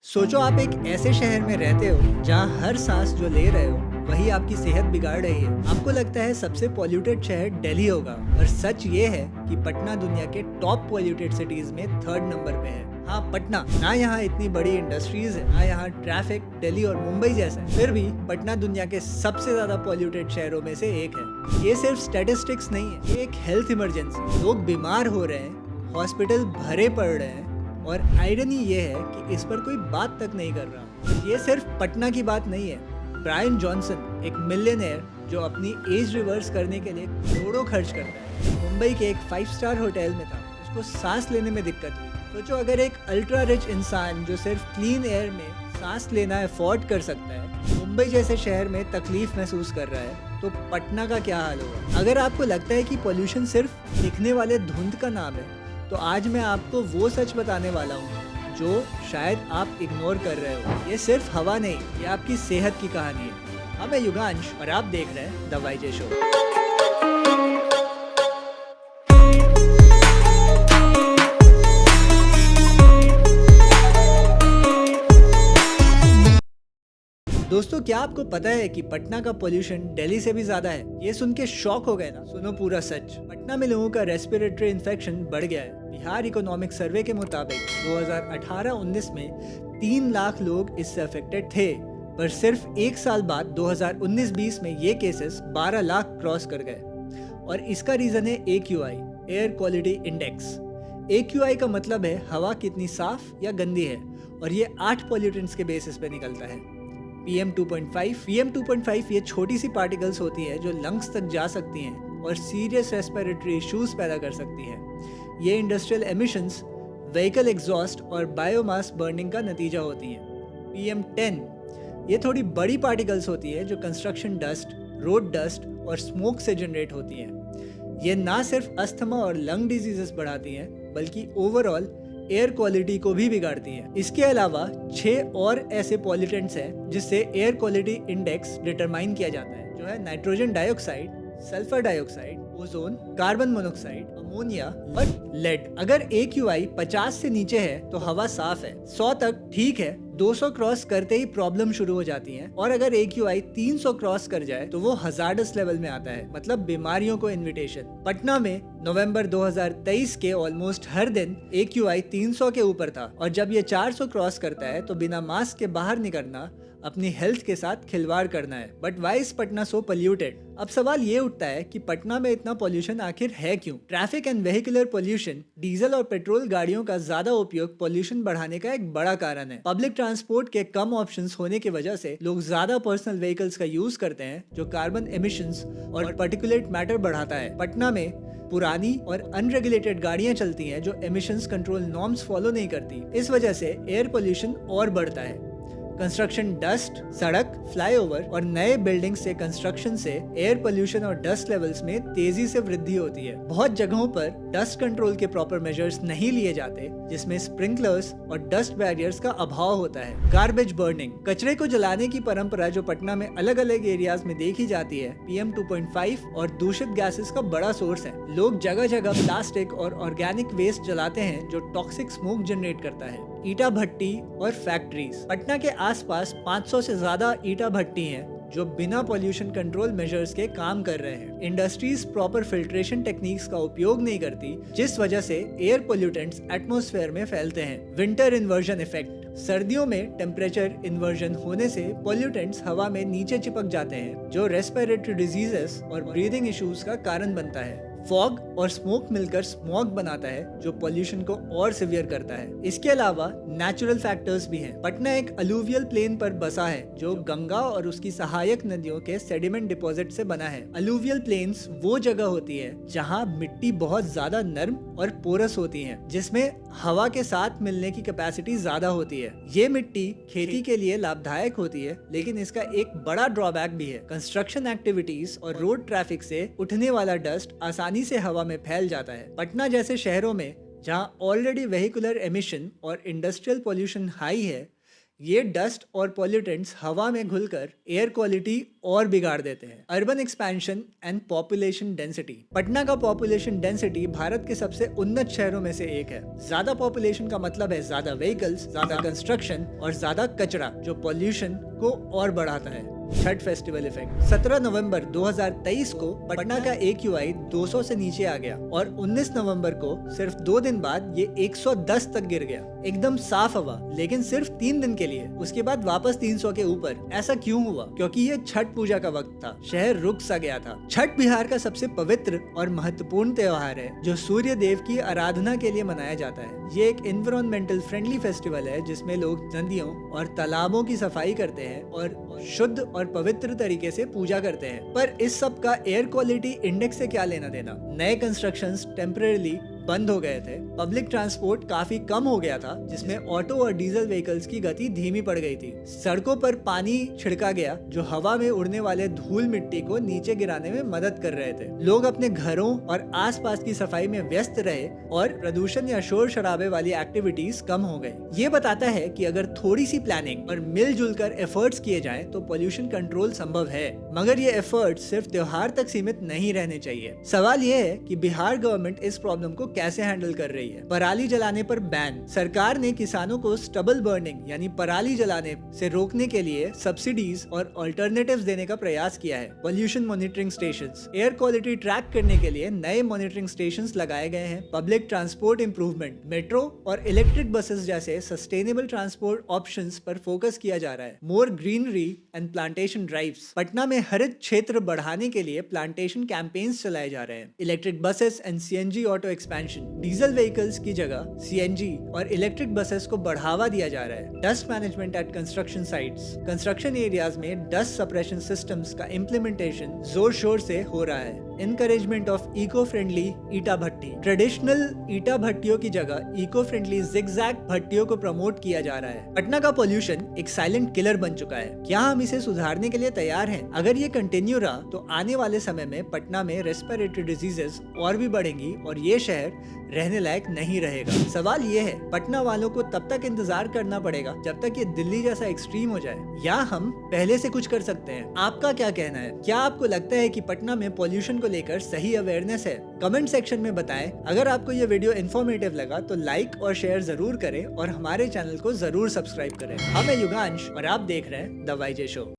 सोचो आप एक ऐसे शहर में रहते हो जहाँ हर सांस जो ले रहे हो वही आपकी सेहत बिगाड़ रही है। आपको लगता है सबसे पॉल्यूटेड शहर दिल्ली होगा, और सच ये है कि पटना दुनिया के टॉप पॉल्यूटेड सिटीज में 3rd नंबर पे है। हाँ, पटना ना, यहाँ इतनी बड़ी इंडस्ट्रीज है, ना यहाँ ट्रैफिक दिल्ली और मुंबई जैसा है, फिर भी पटना दुनिया के सबसे ज्यादा पॉल्यूटेड शहरों में से एक है। ये सिर्फ स्टैटिस्टिक्स नहीं है, ये एक हेल्थ इमरजेंसी। लोग बीमार हो रहे हैं, हॉस्पिटल भरे पड़ रहे हैं, और आयरनी ये है कि इस पर कोई बात तक नहीं कर रहा। ये सिर्फ पटना की बात नहीं है। ब्रायन जॉनसन, एक मिलियनेयर जो अपनी एज रिवर्स करने के लिए करोड़ों खर्च करता है, मुंबई के एक 5 स्टार होटल में था, उसको सांस लेने में दिक्कत हुई। सोचो अगर एक अल्ट्रा रिच इंसान जो सिर्फ क्लीन एयर में सांस लेना अफोर्ड कर सकता है, मुंबई जैसे शहर में तकलीफ महसूस कर रहा है, तो पटना का क्या हाल होगा। अगर आपको लगता है कि पोल्यूशन सिर्फ दिखने वाले धुंध का नाम है, तो आज मैं आपको वो सच बताने वाला हूँ जो शायद आप इग्नोर कर रहे हो। ये सिर्फ हवा नहीं, ये आपकी सेहत की कहानी है। हाँ, मैं युगांश और आप देख रहे हैं द वाईजे शो। दोस्तों, क्या आपको पता है कि पटना का पोल्यूशन दिल्ली से भी ज्यादा है? ये सुन के शॉक हो गए ना? सुनो पूरा सच। पटना में लोगों का रेस्पिरेटरी इन्फेक्शन बढ़ गया है। बिहार इकोनॉमिक सर्वे के मुताबिक 2018-19 में 3 लाख लोग इससे अफेक्टेड थे, पर सिर्फ एक साल बाद 2019-20 में ये केसेस 12 लाख क्रॉस कर गए। और इसका रीजन है AQI, air quality index. AQI का मतलब है हवा कितनी साफ या गंदी है, और ये 8 पॉल्यूटेंट्स के बेसिस पे निकलता है। PM2.5 ये छोटी सी पार्टिकल्स होती है जो लंग्स तक जा सकती हैं और सीरियस रेस्पिरेटरी इश्यूज पैदा कर सकती हैं। ये इंडस्ट्रियल एमिशंस, व्हीकल एग्जॉस्ट और बायोमास बर्निंग का नतीजा होती हैं। PM10 ये थोड़ी बड़ी पार्टिकल्स होती है जो कंस्ट्रक्शन डस्ट, रोड डस्ट और स्मोक से जनरेट होती हैं। ये ना सिर्फ अस्थमा और लंग डिजीजेस बढ़ाती हैं, बल्कि ओवरऑल एयर क्वालिटी को भी बिगाड़ती है। इसके अलावा 6 और ऐसे पॉल्यूटेंट्स हैं जिससे एयर क्वालिटी इंडेक्स डिटरमाइन किया जाता है, जो है nitrogen dioxide, sulphur dioxide, ozone, carbon monoxide, ammonia और लेड। अगर AQI 50 से नीचे है तो हवा साफ है, 100 तक ठीक है, 200 क्रॉस करते ही प्रॉब्लम शुरू हो जाती है, और अगर AQI 300 क्रॉस कर जाए तो वो हजार्डस लेवल में आता है, मतलब बीमारियों को इनविटेशन। पटना में नवंबर 2023 के ऑलमोस्ट हर दिन AQI 300 के ऊपर था, और जब ये 400 क्रॉस करता है तो बिना मास्क के बाहर निकलना अपनी हेल्थ के साथ खिलवाड़ करना है। But why is Patna so polluted? अब सवाल ये उठता है कि पटना में इतना पोल्यूशन आखिर है क्यों? Traffic and vehicular pollution, diesel और पेट्रोल गाड़ियों का ज्यादा उपयोग पोल्यूशन बढ़ाने का एक बड़ा कारण है। पब्लिक ट्रांसपोर्ट के कम ऑप्शंस होने की वजह से लोग ज्यादा पर्सनल व्हीकल्स का यूज करते हैं, जो कार्बन एमिशंस और पार्टिकुलेट मैटर बढ़ाता है। पटना में पुरानी और अनरेगुलेटेड गाड़ियां चलती हैं जो एमिशंस कंट्रोल नॉर्म्स फॉलो नहीं करती। इस वजह से एयर पोल्यूशन और बढ़ता है। कंस्ट्रक्शन डस्ट, सड़क, फ्लाईओवर और नए बिल्डिंग से कंस्ट्रक्शन से एयर पोल्यूशन और डस्ट लेवल्स में तेजी से वृद्धि होती है। बहुत जगहों पर डस्ट कंट्रोल के प्रॉपर मेजर्स नहीं लिए जाते, जिसमें स्प्रिंकलर्स और डस्ट बैरियर्स का अभाव होता है। गार्बेज बर्निंग, कचरे को जलाने की परंपरा जो पटना में अलग अलग एरियाज में देखी जाती है, PM2.5 और दूषित गैसेस का बड़ा सोर्स है। लोग जगह जगह प्लास्टिक और ऑर्गेनिक वेस्ट जलाते हैं जो टॉक्सिक स्मोक जनरेट करता है। ईटा भट्टी और फैक्ट्रीज, पटना के आसपास 500 से ज्यादा ईटा भट्टी हैं जो बिना पोल्यूशन कंट्रोल मेजर्स के काम कर रहे हैं। इंडस्ट्रीज प्रॉपर फिल्ट्रेशन टेक्निक्स का उपयोग नहीं करती, जिस वजह से एयर पोल्यूटेंट्स एटमॉस्फेयर में फैलते हैं। विंटर इन्वर्जन इफेक्ट, सर्दियों में टेम्परेचर इन्वर्जन होने से पोल्यूटेंट्स हवा में नीचे चिपक जाते हैं, जो रेस्पिरेटरी डिजीजेस और ब्रीदिंग इश्यूज का कारण बनता है। फॉग और स्मोक मिलकर स्मॉग बनाता है, जो पोल्यूशन को और सिवियर करता है। इसके अलावा नेचुरल फैक्टर्स भी हैं। पटना एक अलूवियल प्लेन पर बसा है जो गंगा और उसकी सहायक नदियों के सेडिमेंट डिपॉजिट से बना है। अलूवियल प्लेन्स वो जगह होती है जहां मिट्टी बहुत ज्यादा नर्म और पोरस होती है, जिसमें हवा के साथ मिलने की कैपेसिटी ज्यादा होती है। ये मिट्टी खेती के लिए लाभदायक होती है, लेकिन इसका एक बड़ा ड्रॉबैक भी है। कंस्ट्रक्शन एक्टिविटीज और रोड ट्रैफिक से उठने वाला डस्ट आसानी से हवा में फैल जाता है। पटना जैसे शहरों में जहां ऑलरेडी वेहिकुलर एमिशन और इंडस्ट्रियल पोल्यूशन हाई है, ये डस्ट और पॉल्यूटेंट्स हवा में घुलकर एयर क्वालिटी और बिगाड़ देते हैं। Urban expansion and population density. Patna का पॉपुलेशन डेंसिटी भारत के सबसे उन्नत शहरों में से एक है। ज्यादा पॉपुलेशन का मतलब है ज्यादा व्हीकल्स, ज्यादा कंस्ट्रक्शन और ज्यादा कचरा, जो पॉल्यूशन को और बढ़ाता है। Chhath festival effect. 17 नवंबर 2023 को पटना का AQI 200 से नीचे आ गया और 19 नवंबर को सिर्फ 2 दिन बाद ये 110 तक गिर गया। एकदम साफ हवा, लेकिन सिर्फ 3 दिन के लिए, उसके बाद वापस 300 के ऊपर। ऐसा क्यों हुआ? क्योंकि ये छठ पूजा का वक्त था, शहर रुक सा गया था। छठ बिहार का सबसे पवित्र और महत्वपूर्ण त्योहार है जो सूर्य देव की आराधना के लिए मनाया जाता है। ये एक एनवायरमेंटल फ्रेंडली फेस्टिवल है जिसमें लोग नदियों और तालाबों की सफाई करते हैं और शुद्ध और पवित्र तरीके से पूजा करते हैं। पर इस सब का एयर क्वालिटी इंडेक्स से क्या लेना देना? नए कंस्ट्रक्शंस टेम्परेरी बंद हो गए थे, पब्लिक ट्रांसपोर्ट काफी कम हो गया था जिसमें ऑटो और डीजल व्हीकल्स की गति धीमी पड़ गई थी, सड़कों पर पानी छिड़का गया जो हवा में उड़ने वाले धूल मिट्टी को नीचे गिराने में मदद कर रहे थे। लोग अपने घरों और आसपास की सफाई में व्यस्त रहे और प्रदूषण या शोर शराबे वाली एक्टिविटीज कम हो गई। ये बताता है कि अगर थोड़ी सी प्लानिंग और मिलजुल कर एफर्ट्स किए जाएं तो पोल्यूशन कंट्रोल संभव है, मगर ये एफर्ट्स सिर्फ त्योहार तक सीमित नहीं रहने चाहिए। सवाल ये है कि बिहार गवर्नमेंट इस प्रॉब्लम को कैसे हैंडल कर रही है। पराली जलाने पर बैन। सरकार ने किसानों को स्टबल बर्निंग यानी पराली जलाने से रोकने के लिए सब्सिडीज और अल्टरनेटिव्स देने का प्रयास किया है। Pollution monitoring stations. Air quality track करने के लिए नए मॉनिटरिंग स्टेशंस लगाए गए हैं। Public transport improvement. मेट्रो और इलेक्ट्रिक बसेस जैसे सस्टेनेबल ट्रांसपोर्ट ऑप्शंस पर फोकस किया जा रहा है। More greenery and plantation drives. Patna में हरित क्षेत्र बढ़ाने के लिए प्लांटेशन कैंपेन्स चलाए जा रहे हैं। Electric buses and CNG auto expansion. Diesel vehicles की जगह CNG और इलेक्ट्रिक बसेस को बढ़ावा दिया जा रहा है। Dust management at construction sites. Construction areas में डस्ट सप्रेशन सिस्टम्स का इम्प्लीमेंटेशन जोर शोर से हो रहा है। Encouragement of eco-friendly ईटा भट्टी। ट्रेडिशनल ईटा भट्टियों की जगह इको फ्रेंडली जिगजैग भट्टियों को प्रमोट किया जा रहा है। पटना का पोल्यूशन एक साइलेंट किलर बन चुका है। क्या हम इसे सुधारने के लिए तैयार हैं? अगर ये कंटिन्यू रहा तो आने वाले समय में पटना में रेस्पिरेटरी डिजीजेस और भी बढ़ेंगी और ये शहर रहने लायक नहीं रहेगा। सवाल ये है, पटना वालों को तब तक इंतजार करना पड़ेगा जब तक ये दिल्ली जैसा एक्सट्रीम हो जाए, या हम पहले से कुछ कर सकते हैं? आपका क्या कहना है? क्या आपको लगता है कि पटना में पोल्यूशन को लेकर सही अवेयरनेस है? कमेंट सेक्शन में बताएं। अगर आपको ये वीडियो इन्फॉर्मेटिव लगा तो लाइक और शेयर जरूर करें और हमारे चैनल को जरूर सब्सक्राइब करें। हम हैं युगांश और आप देख रहे हैं द YJ शो।